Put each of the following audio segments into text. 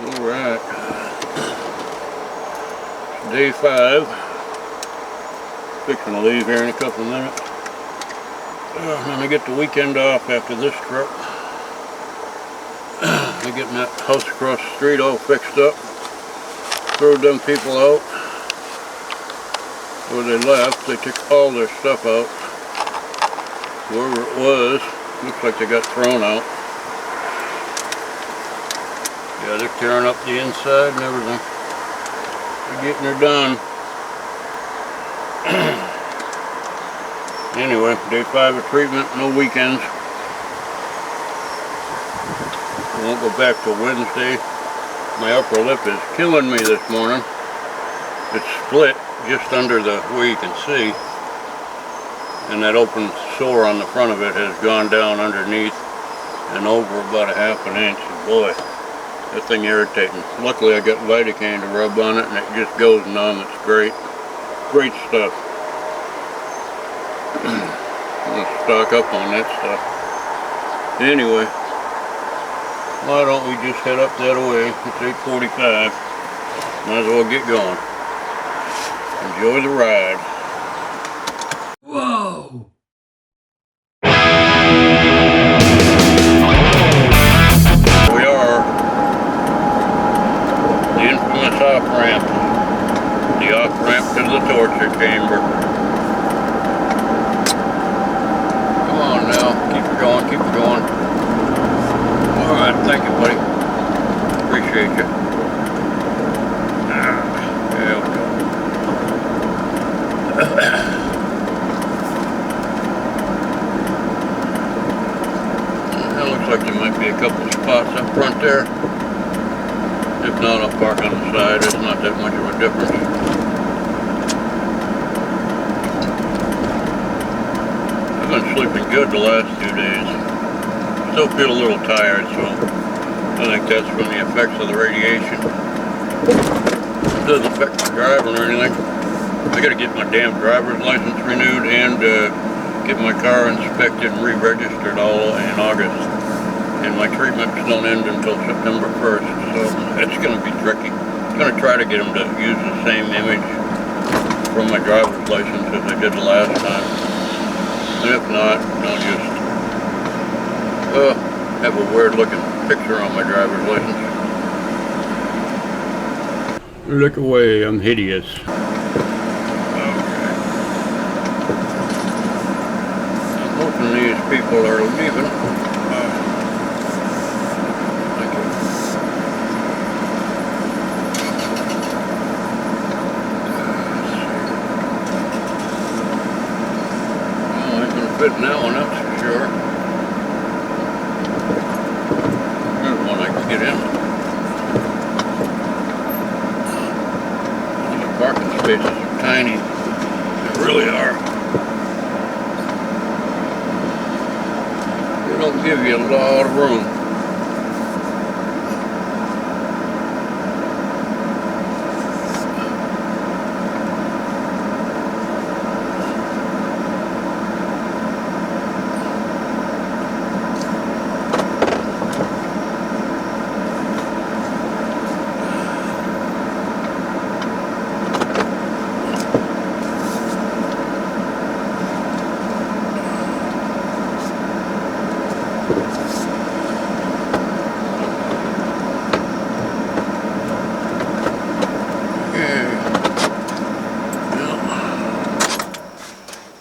Alright. Day 5. Fixing to leave here in a couple of minutes. I'm gonna get the weekend off after this trip. They're getting that house across the street all fixed up. Threw them people out. Where they left, they took all their stuff out. Whoever it was, looks like they got thrown out. Yeah, they're tearing up the inside and everything. They're getting her done. Anyway, day 5 of treatment, no weekends. I won't go back till Wednesday. My upper lip is killing me this morning. It's split just under where you can see. And that open sore on the front of it has gone down underneath and over about a ½ inch. Boy, that thing irritating. Luckily I got Lidocaine to rub on it and it just goes numb. It's great. Great stuff. I'm going to stock up on that stuff. Anyway, why don't we just head up that way? It's 8:45. Might as well get going. Enjoy the ride. Whoa! We are the infamous off-ramp. The off-ramp to the torture chamber. Come on now, keep it going, keep it going. Alright, thank you, buddy. Appreciate you. There we go. It looks like there might be a couple spots up front there. If not, I'll park on the side. It's not that much of a difference. I've been sleeping good the last 2 days. Still feel a little tired, so I think that's from the effects of the radiation. It doesn't affect my driving or anything. I gotta get my damn driver's license renewed and get my car inspected and re-registered all in August. And my treatments don't end until September 1st, so it's gonna be tricky. I'm gonna try to get them to use the same image from my driver's license as I did the last time. And if not, I'll just have a weird looking picture on my driver's license. Look away, I'm hideous. These people are leaving. Thank you. Well, I can fit in that one, that's for sure. There's one I can get in. The parking spaces are tiny. They really are. Don't give you a lot of room.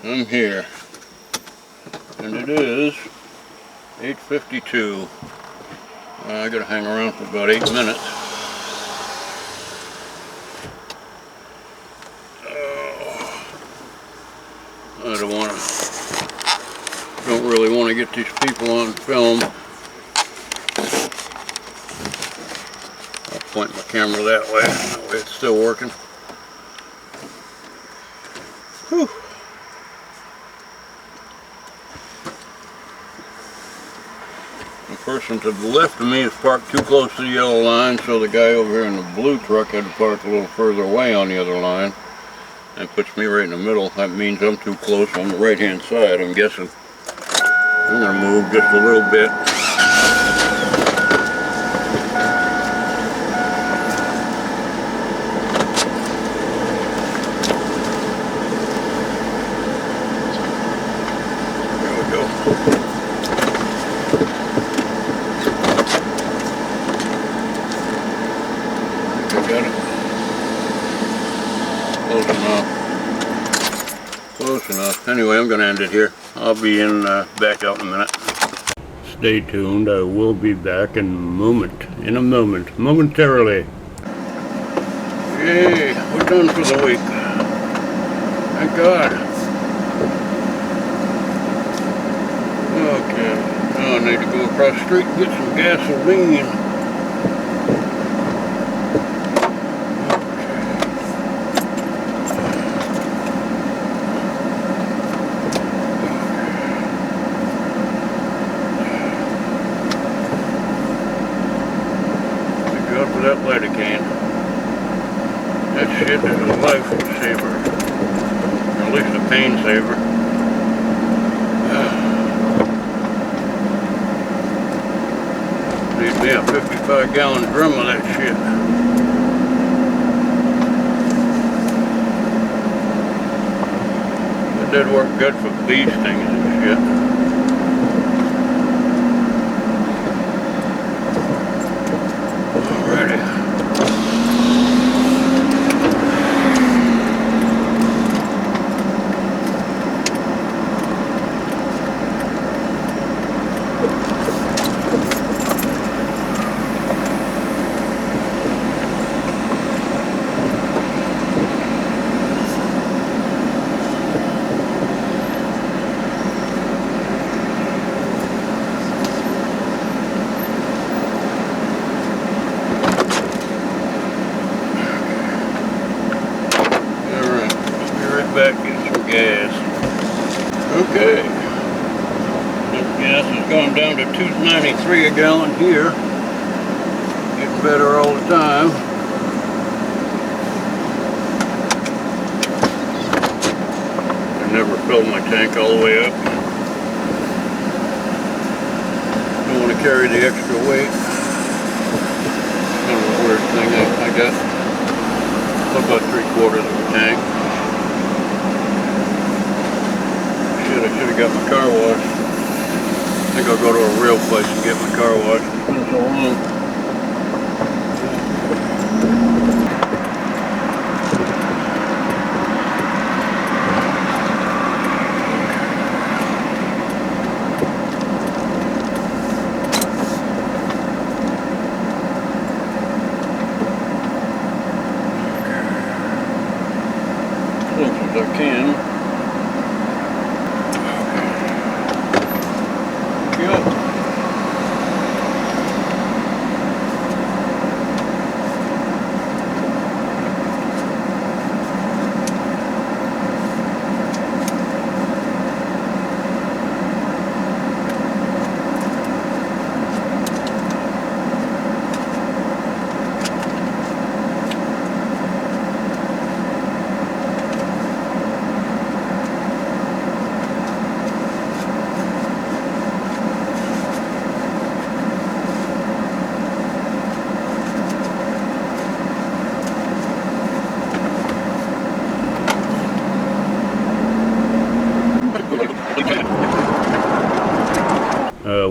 I'm here, and it is 8:52. I gotta hang around for about 8 minutes. I don't really want to get these people on film. I'll point my camera that way. That way it's still working. Whew. The person to the left of me is parked too close to the yellow line, so the guy over here in the blue truck had to park a little further away on the other line. That puts me right in the middle. That means I'm too close on the right hand side, I'm guessing. I'm going to move just a little bit. got it. Close enough. Close enough. Anyway, I'm going to end it here. I'll be back out in a minute. Stay tuned. I will be back in a moment. Momentarily. Yay, we're done for the week. Thank God. Okay, now I need to go across the street and get some gasoline. Thank God for that lidocaine. That shit is a lifesaver. Or at least a pain saver. Need me a 55-gallon drum of that shit. It did work good for bee stings and shit. Alrighty. Back in some gas. Okay. This gas has gone down to $2.93 a gallon here. Getting better all the time. I never filled my tank all the way up. Don't want to carry the extra weight. Kind of a weird thing I got. About 3/4 of the tank. I should have got my car washed. I think I'll go to a real place and get my car washed. It's been so long. As close as I can.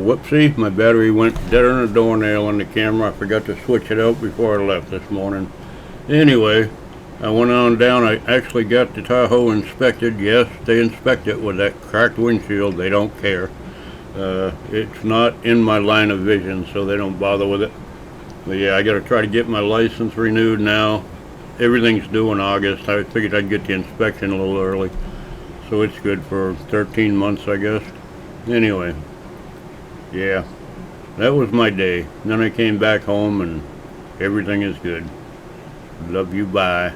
Whoopsie, my battery went dead on a doornail on the camera. I forgot to switch it out before I left this morning. Anyway, I went on down. I actually got the Tahoe inspected. Yes, they inspect it with that cracked windshield. They don't care. It's not in my line of vision, so they don't bother with it. But yeah, I got to try to get my license renewed now. Everything's due in August. I figured I'd get the inspection a little early. So it's good for 13 months, I guess. Anyway. Yeah, that was my day. Then I came back home and everything is good. Love you, bye.